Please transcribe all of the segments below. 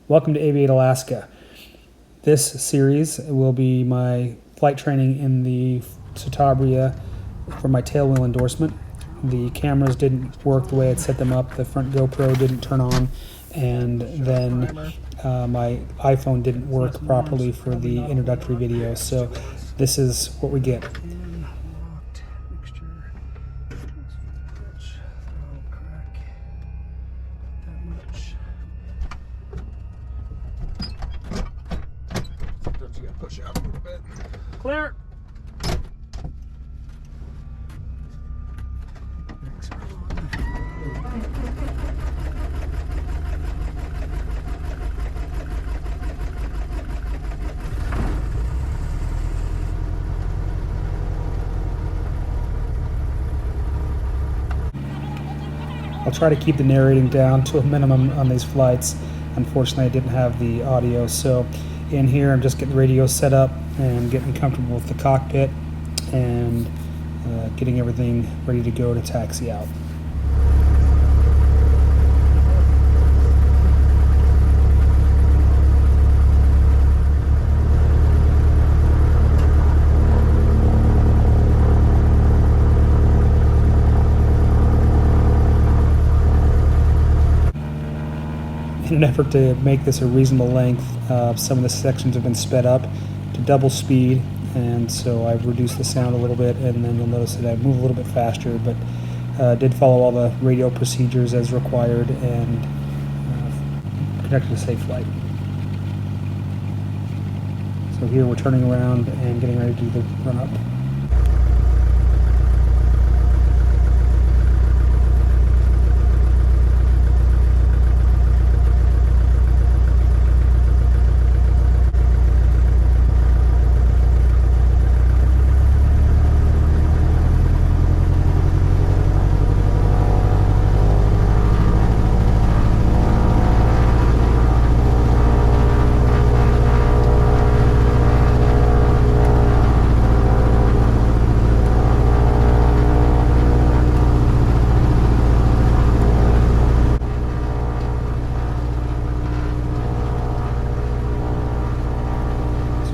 Welcome to AV8 Alaska. This series will be my flight training in the Citabria for my Tailwheel endorsement. The cameras didn't work the way I'd set them up. The front GoPro didn't turn on, and then my iPhone didn't work properly for the introductory video. So this is what we get. Push out a little bit. Clear. I'll try to keep the narrating down to a minimum on these flights. Unfortunately, I didn't have the audio, so in here I'm just getting the radio set up and getting comfortable with the cockpit and getting everything ready to go to taxi out. In an effort to make this a reasonable length, some of the sections have been sped up to double speed, and so I've reduced the sound a little bit, and then you'll notice that I move a little bit faster, but did follow all the radio procedures as required and conducted a safe flight. So here we're turning around and getting ready to do the run-up.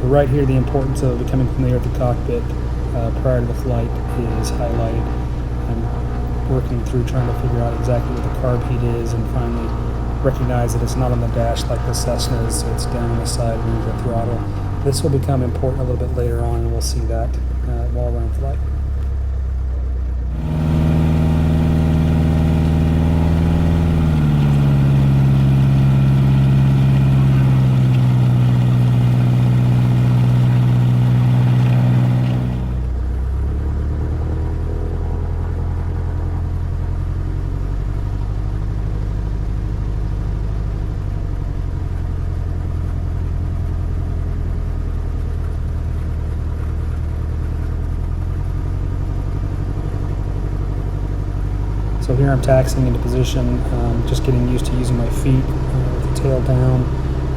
Right here, the importance of becoming familiar with the cockpit prior to the flight is highlighted. I'm working through trying to figure out exactly what the carb heat is, and finally recognize that it's not on the dash like the Cessna's, it's down on the side under the throttle. This will become important a little bit later on, and we'll see that while we're in flight. So here I'm taxiing into position, just getting used to using my feet with the tail down,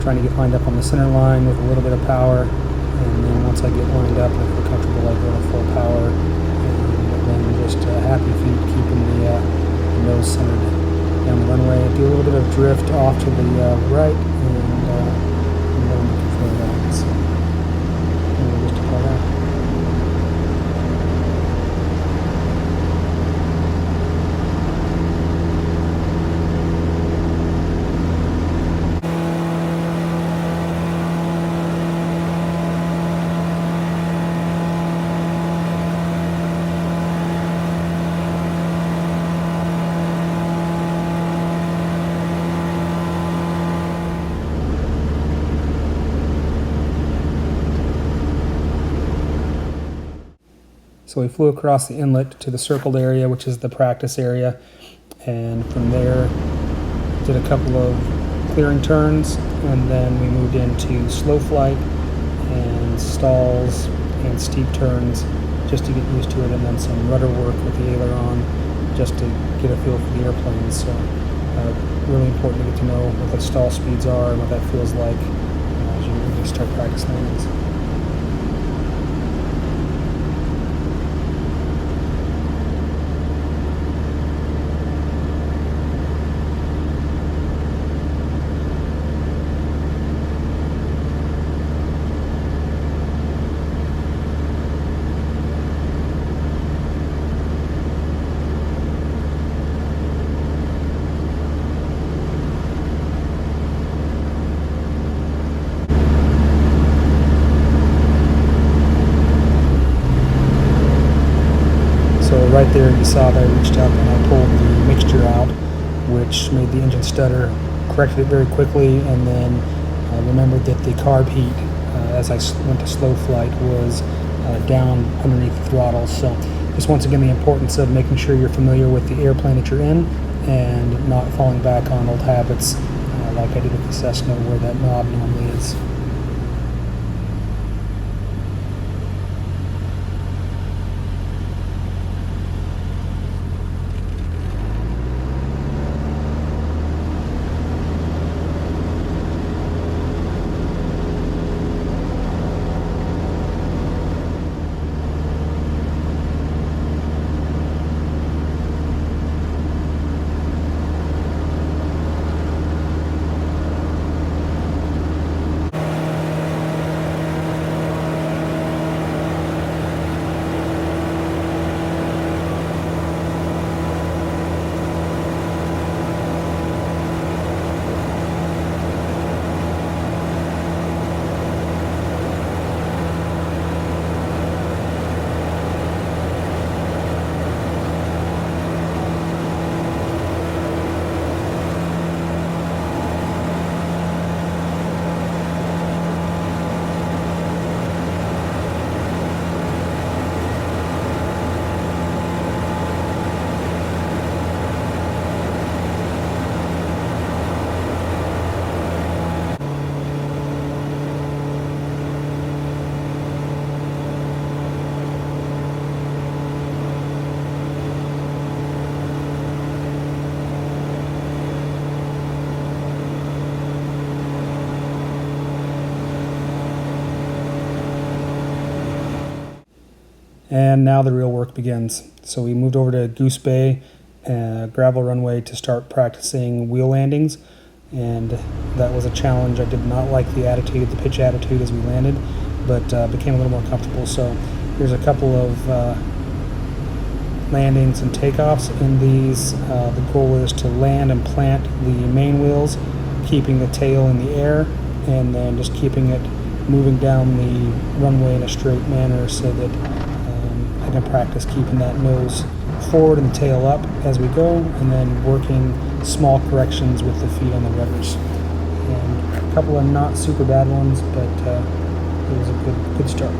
trying to get lined up on the center line with a little bit of power, and then once I get lined up and I feel comfortable, I go to full power, and then just happy feet keeping the nose centered down the runway. I do a little bit of drift off to the right, and then I'm looking for that. So anyway, just to call that. So we flew across the inlet to the circled area, which is the practice area, and from there did a couple of clearing turns, and then we moved into slow flight and stalls and steep turns just to get used to it, and then some rudder work with the aileron just to get a feel for the airplane. So really important to get to know what the stall speeds are and what that feels like as you start practice landings. there, you saw that I reached up and I pulled the mixture out, which made the engine stutter, corrected it very quickly, and then remembered that the carb heat, as I went to slow flight, was down underneath the throttle. So just once again, the importance of making sure you're familiar with the airplane that you're in and not falling back on old habits like I did with the Cessna, where that knob normally is. And now the real work begins. So we moved over to Goose Bay, gravel runway, to start practicing wheel landings. And that was a challenge. I did not like the attitude, the pitch attitude as we landed, but became a little more comfortable. So here's a couple of landings and takeoffs in these. The goal is to land and plant the main wheels, keeping the tail in the air, and then just keeping it moving down the runway in a straight manner so that I can practice keeping that nose forward and the tail up as we go, and then working small corrections with the feet on the rudders. And a couple of not super bad ones, but it was a good start.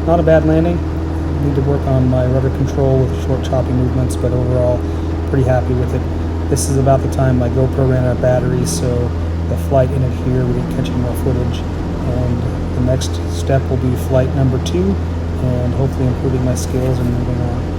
Not a bad landing. Need to work on my rudder control with short choppy movements, but overall pretty happy with it. This is about the time my GoPro ran out of batteries, so the flight ended here. We didn't catch any more footage, And the next step will be flight number 2, and hopefully improving my skills and moving on.